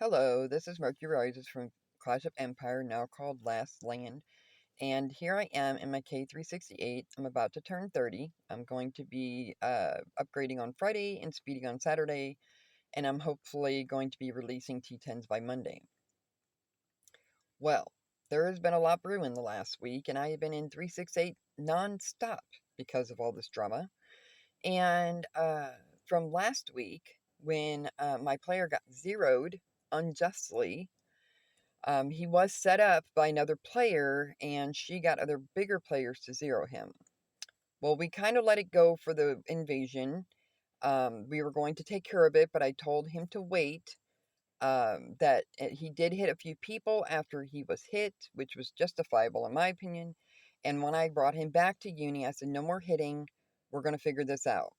Hello, this is Mercury Rises from Clash of Empire, now called Last Land. And here I am in my k368. I'm about to turn 30. I'm going to be upgrading on Friday and speeding on Saturday. And I'm hopefully going to be releasing T10s by Monday. Well, there has been a lot brewing the last week, and I have been in 368 non-stop because of all this drama. And from last week, when my player got zeroed unjustly, he was set up by another player, and she got other bigger players to zero him. Well, we kind of let it go for the invasion. We were going to take care of it, but I told him to wait. That he did hit a few people after he was hit, which was justifiable in my opinion. And when I brought him back to uni, I said, no more hitting. We're going to figure this out.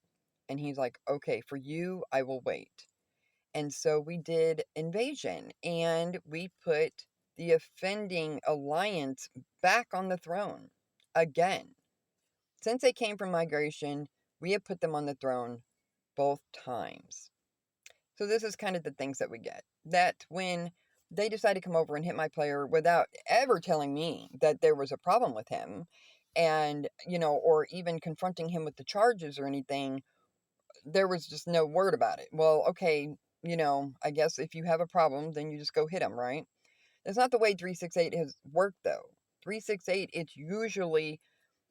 And he's like, okay, for you, I will wait. And so we did invasion, and we put the offending alliance back on the throne again. Since they came from migration, we have put them on the throne both times. So this is kind of the things that we get. That when they decide to come over and hit my player without ever telling me that there was a problem with him, and, or even confronting him with the charges or anything, there was just no word about it. Well, okay, I guess if you have a problem, then you just go hit them, right? That's not the way 368 has worked, though. 368, it's usually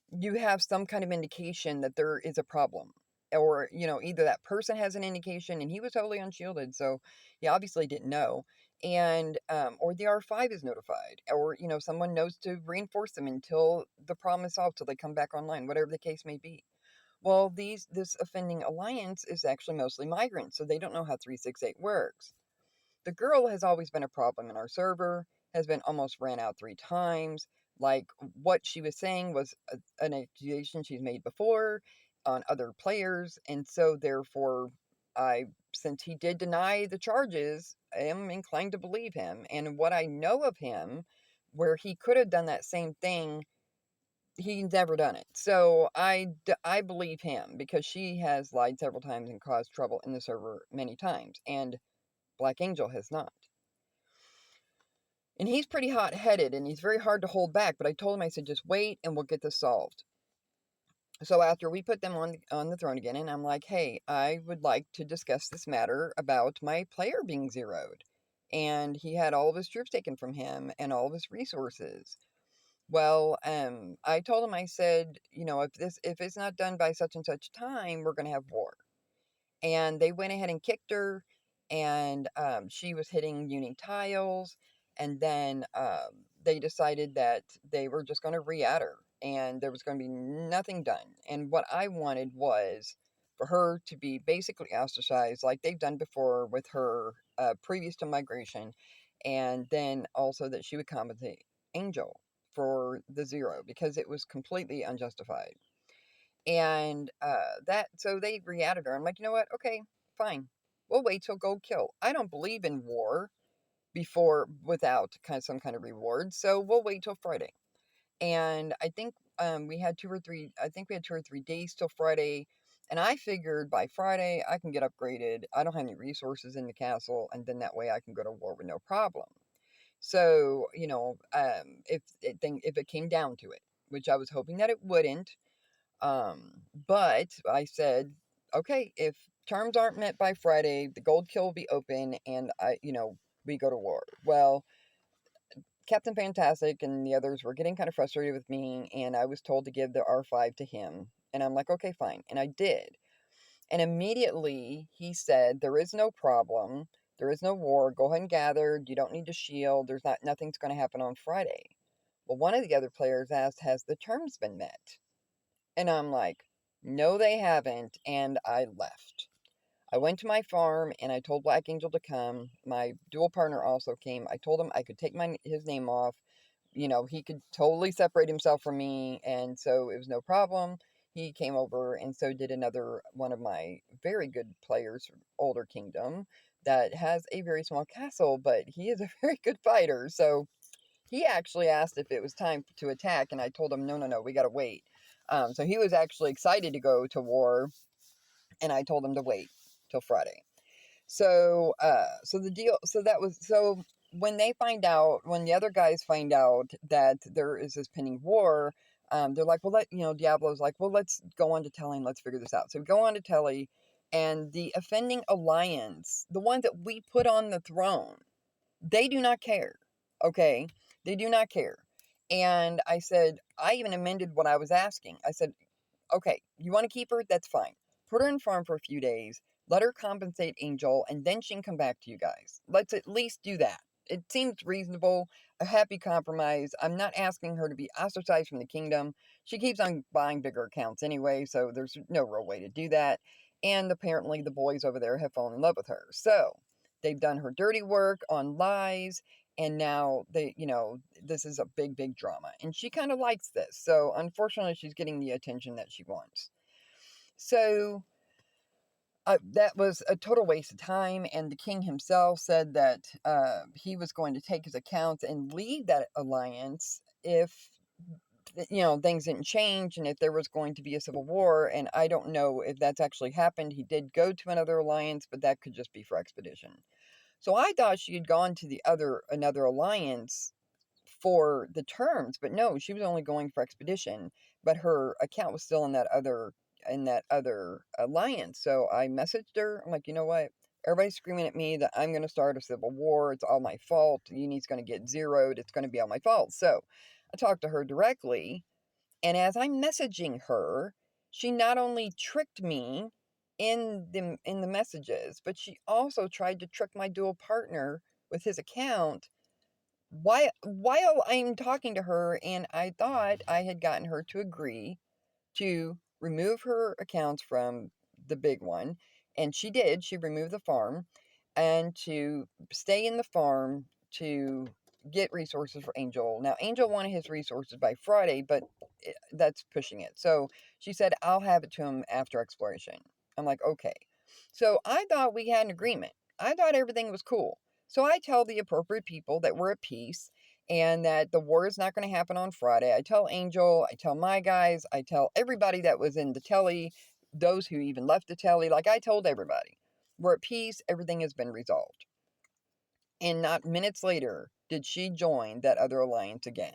you have some kind of indication that there is a problem. Or, either that person has an indication, and he was totally unshielded, so he obviously didn't know. And, or the R5 is notified, or, someone knows to reinforce them until the problem is solved, till they come back online, whatever the case may be. Well, this offending alliance is actually mostly migrants, so they don't know how 368 works. The girl has always been a problem in our server, has been almost ran out 3 times. Like, what she was saying was an accusation she's made before on other players, and so therefore, since he did deny the charges, I am inclined to believe him. And what I know of him, where he could have done that same thing, he's never done it. So I believe him, because she has lied several times and caused trouble in the server many times, and Black Angel has not. And he's pretty hot-headed, and he's very hard to hold back, but I told him, I said, just wait and we'll get this solved. So after we put them on the throne again, and I'm like, hey, I would like to discuss this matter about my player being zeroed. And he had all of his troops taken from him and all of his resources. Well, I told him, I said, if it's not done by such and such time, we're going to have war. And they went ahead and kicked her, and she was hitting uni tiles. And then they decided that they were just going to re-add her, and there was going to be nothing done. And what I wanted was for her to be basically ostracized, like they've done before with her previous to migration, and then also that she would compensate Angel for the zero, because it was completely unjustified. And so they re-added her. I'm like, you know what? Okay, fine. We'll wait till gold kill. I don't believe in war without some kind of reward. So we'll wait till Friday. And I think we had 2 or 3 days till Friday. And I figured by Friday I can get upgraded. I don't have any resources in the castle, and then that way I can go to war with no problem. So, if it came down to it, which I was hoping that it wouldn't, but I said, okay, if terms aren't met by Friday, the gold kill will be open, and we go to war. Well, Captain Fantastic and the others were getting kind of frustrated with me, and I was told to give the R5 to him. And I'm like, okay, fine. And I did. And immediately he said, there is no problem. There is no war. Go ahead and gather. You don't need to shield. Nothing's going to happen on Friday. Well, one of the other players asked, has the terms been met? And I'm like, no, they haven't. And I left. I went to my farm, and I told Black Angel to come. My dual partner also came. I told him I could take his name off. He could totally separate himself from me, and so it was no problem. He came over, and so did another one of my very good players from Older Kingdom that has a very small castle, but he is a very good fighter. So he actually asked if it was time to attack, and I told him, no, no, no, we got to wait. So he was actually excited to go to war, and I told him to wait till Friday. So the deal, so that was, so when they find out, when the other guys find out that there is this pending war, they're like, well, Diablo's like, well, let's go on to Telly and let's figure this out. So we go on to Telly, and the offending alliance, the ones that we put on the throne, they do not care. Okay. They do not care. And I said, I even amended what I was asking. I said, okay, you want to keep her? That's fine. Put her in farm for a few days. Let her compensate Angel, and then she can come back to you guys. Let's at least do that. It seems reasonable, a happy compromise. I'm not asking her to be ostracized from the kingdom. She keeps on buying bigger accounts anyway, so there's no real way to do that. And apparently, the boys over there have fallen in love with her. So they've done her dirty work on lies, and now this is a big, big drama, and she kind of likes this. So unfortunately, she's getting the attention that she wants. So that was a total waste of time, and the king himself said that he was going to take his accounts and leave that alliance if things didn't change, and if there was going to be a civil war. And I don't know if that's actually happened. He did go to another alliance, but that could just be for expedition. So I thought she had gone to another alliance for the terms, but no, she was only going for expedition, but her account was still in that other alliance. So I messaged her. I'm like, you know what? Everybody's screaming at me that I'm going to start a civil war. It's all my fault. Uni's going to get zeroed. It's going to be all my fault. So I talked to her directly, and as I'm messaging her, she not only tricked me in the messages, but she also tried to trick my dual partner with his account while I'm talking to her. And I thought I had gotten her to agree to remove her accounts from the big one, and she did. She removed the farm, and to stay in the farm to get resources for Angel. Now, Angel wanted his resources by Friday, but that's pushing it. So she said, I'll have it to him after exploration. I'm like, okay. So I thought we had an agreement. I thought everything was cool. So I tell the appropriate people that we're at peace and that the war is not going to happen on Friday. I tell Angel, I tell my guys, I tell everybody that was in the telly, those who even left the telly, like I told everybody, we're at peace, everything has been resolved. And not minutes later did she join that other alliance again.